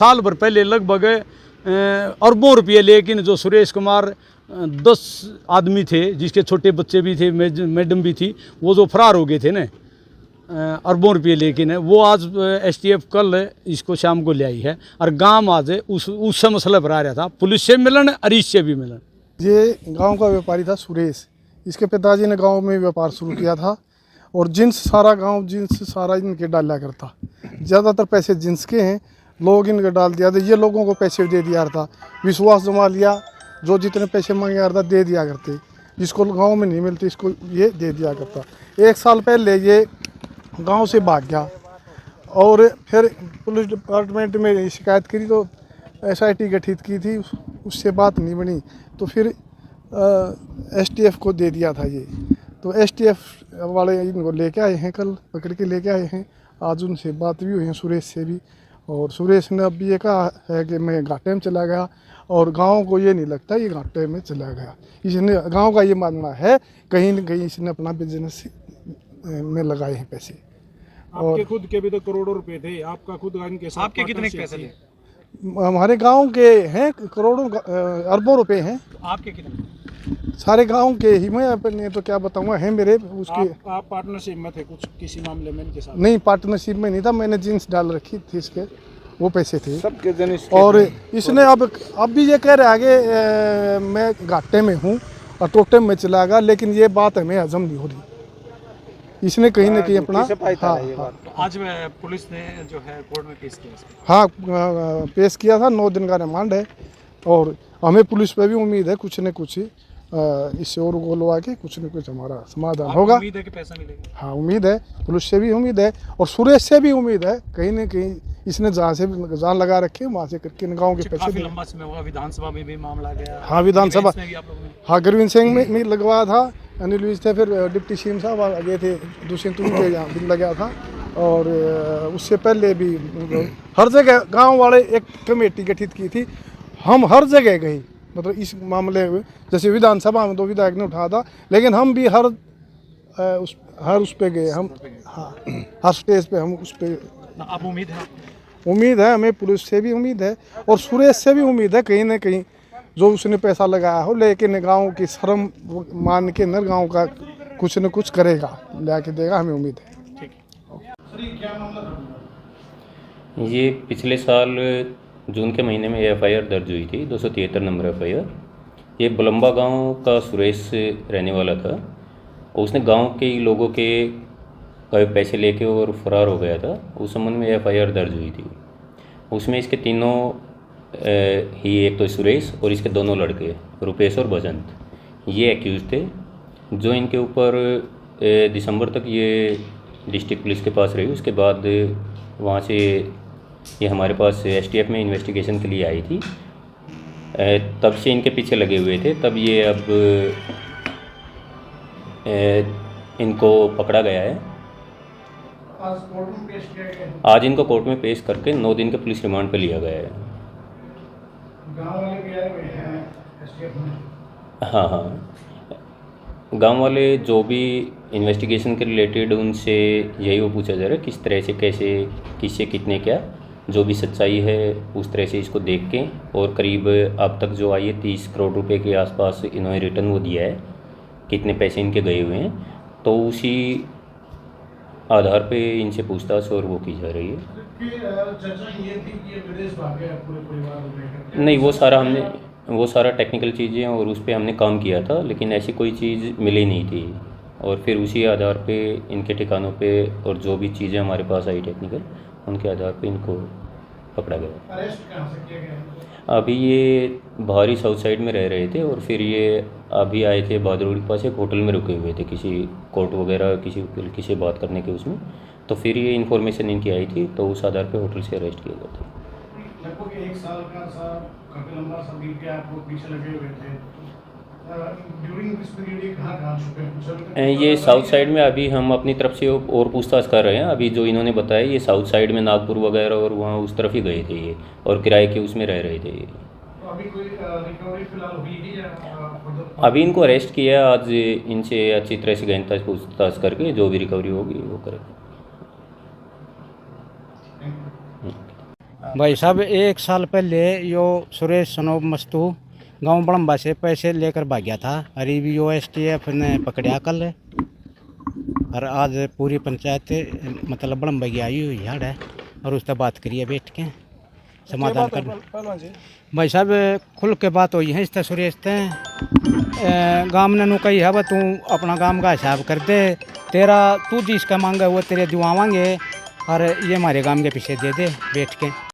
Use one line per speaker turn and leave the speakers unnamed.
साल भर पहले लगभग अरबों रुपये, लेकिन जो सुरेश कुमार 10 आदमी थे, जिसके छोटे बच्चे भी थे, मैडम भी थी, वो जो फरार हो गए थे ना, अरबों रुपये लेकिन है, वो आज एसटीएफ कल इसको शाम को ले आई है। और गांव आज उससे मसला भरा रहा था, पुलिस से मिलन और इससे भी मिलन।
ये गांव का व्यापारी था सुरेश। इसके पिताजी ने गांव में व्यापार शुरू किया था और जिन्स सारा इनके डाला करता। ज़्यादातर पैसे जिन्स के हैं, लोग इनके डाल दिया था। ये लोगों को पैसे दे दिया था, विश्वास जमा लिया, जो जितने पैसे मांगे करता दे दिया करते। जिसको गांव में नहीं मिलती इसको ये दे दिया करता। 1 साल पहले ये गांव से भाग गया और फिर पुलिस डिपार्टमेंट में शिकायत करी तो SIT गठित की थी, उससे बात नहीं बनी तो फिर STF को दे दिया था ये। तो STF वाले इनको लेके आए हैं, कल पकड़ के लेके आए हैं। आज उनसे बात भी हुई है, सुरेश से भी। और सुरेश ने अब ये कहा है कि मैं घाटे में चला गया और गांव को ये नहीं लगता ये घाटे में चला गया। इसने गांव का ये मानना है कहीं न कहीं इसने अपना बिजनेस में लगाए हैं पैसे।
आपके खुद के भी तो करोड़ों रुपए थे, आपका खुद के साथ
आपके कितने पैसे थे?
हमारे गांव के हैं करोड़ों अरबों रुपए हैं।
आपके कितने?
सारे गांव के ही, मैं अपने तो क्या बताऊंगा, है मेरे उसके।
आप पार्टनरशिप में थे कुछ किसी मामले में इनके साथ?
नहीं, पार्टनरशिप में नहीं था, मैंने जींस डाल रखी थी इसके, वो पैसे थे
सबके जन।
और इसने अब भी ये कह रहा है कि मैं घाटे में हूँ और टोटे में चला गया, लेकिन ये बात हमें हजम नहीं हो रही। इसने कहीं ना कहीं अपना हाँ,
आज पुलिस ने जो है कोर्ट में पेश किया इसको।
हाँ पेश किया था। 9 दिन का रिमांड है और हमें पुलिस पे भी उम्मीद है कुछ न कुछ इससे और गोलवा के कुछ न कुछ हमारा समाधान होगा।
उम्मीद है कि पैसा मिलेगा?
हाँ उम्मीद है, पुलिस से भी उम्मीद है और सुरेश से भी उम्मीद है। कहीं न कहीं इसने जहाँ से जान लगा रखी है वहाँ से करके गाँव के पैसे।
काफी लंबा समय होगा, विधानसभा में भी मामला गया।
हाँ विधानसभा, हाँ गुरविंद सिंह में लगवाया था, अनिल विज थे, फिर डिप्टी सीएम साहब आ गए थे, दूसरे तुम के यहाँ भी लगा था। और उससे पहले भी हर जगह गांव वाले एक कमेटी गठित की थी। हम हर जगह गए, मतलब इस मामले में जैसे विधानसभा में 2 विधायक ने उठाया था, लेकिन हम भी हर उस पे गए हम। हाँ हर स्टेज पे हम उस पे।
अब
उम्मीद है हमें, पुलिस से भी उम्मीद है और सुरेश से भी उम्मीद है कहीं ना कहीं जो उसने पैसा लगाया हो, लेकिन गांव की शर्म मान के न गांव का कुछ न कुछ करेगा, ला के देगा, हमें उम्मीद है।
ये पिछले साल जून के महीने में FIR दर्ज हुई थी, 273 नंबर FIR। ये बुलम्बा गांव का सुरेश रहने वाला था। उसने गांव के लोगों के पैसे लेके और फरार हो गया था। उस संबंध में FIR दर्ज हुई थी। उसमें इसके तीनों ही, एक तो सुरेश और इसके दोनों लड़के रुपेश और बसंत, ये एक्यूज थे, जो इनके ऊपर दिसंबर तक ये डिस्ट्रिक्ट पुलिस के पास रही। उसके बाद वहाँ से ये हमारे पास STF में इन्वेस्टिगेशन के लिए आई थी। तब से इनके पीछे लगे हुए थे। तब ये अब इनको पकड़ा गया है। आज इनको कोर्ट में पेश करके 9 दिन के पुलिस रिमांड पे लिया गया है।
गांव वाले भी आए हुए हैं STF में?
हाँ, गांव वाले जो भी इन्वेस्टिगेशन के रिलेटेड उनसे यही वो पूछा जा रहा है, किस तरह से, कैसे, किससे कितने, क्या जो भी सच्चाई है उस तरह से इसको देख के। और करीब अब तक जो आई है 30 करोड़ रुपए के आसपास इन्होंने रिटर्न वो दिया है, कितने पैसे इनके गए हुए हैं, तो उसी आधार पे इनसे पूछताछ और वो की जा रही है। नहीं, वो सारा टेक्निकल चीज़ें और उस पर हमने काम किया था, लेकिन ऐसी कोई चीज़ मिली नहीं थी। और फिर उसी आधार पे इनके ठिकानों पे और जो भी चीज़ें हमारे पास आई टेक्निकल, उनके आधार पे इनको पकड़ा गया।
अरेस्ट कहाँ से किया गया?
अभी ये बाहरी साउथ साइड में रह रहे थे और फिर ये अभी आए थे बहादुरगढ़ के पास, एक होटल में रुके हुए थे किसी कोर्ट वगैरह किसी बात करने के उसमें। तो फिर ये इन्फॉर्मेशन इनकी आई थी, तो उस आधार पे होटल से अरेस्ट किया गया था।
लगभग 1 साल का काफी लंबा समय बीत गया, आप लोग पीछे लगे हुए थे।
ये साउथ साइड में अभी हम अपनी तरफ से और पूछताछ कर रहे हैं। अभी जो इन्होंने बताया ये साउथ साइड में नागपुर वगैरह और वहाँ उस तरफ ही गए थे ये, और किराए के उसमें रह रहे थे ये।
तो अभी कोई रिकवरी फिलहाल हुई है या?
अभी इनको अरेस्ट किया, आज इनसे अच्छी तरह से गहनता से पूछताछ करके जो भी रिकवरी होगी वो करेंगे।
भाई साहब 1 साल पहले यो सुरेश सनोब मस्तू गांव बड़म्बा से पैसे लेकर भाग गया था। अरे भी यो STF ने पकड़ा कल, और आज पूरी पंचायत मतलब बड़म्बा की आई हुई है और उससे बात करिए बैठ के समाधान कर। भाई साहब खुल के बात हुई है इससे सुरेश ते गाम ने कही है वह तू अपना गाम का हिसाब कर दे, तेरा तू जिसका मांगा वो तेरे दुआवांगे और ये हमारे गाम के पीछे दे दे बैठ के।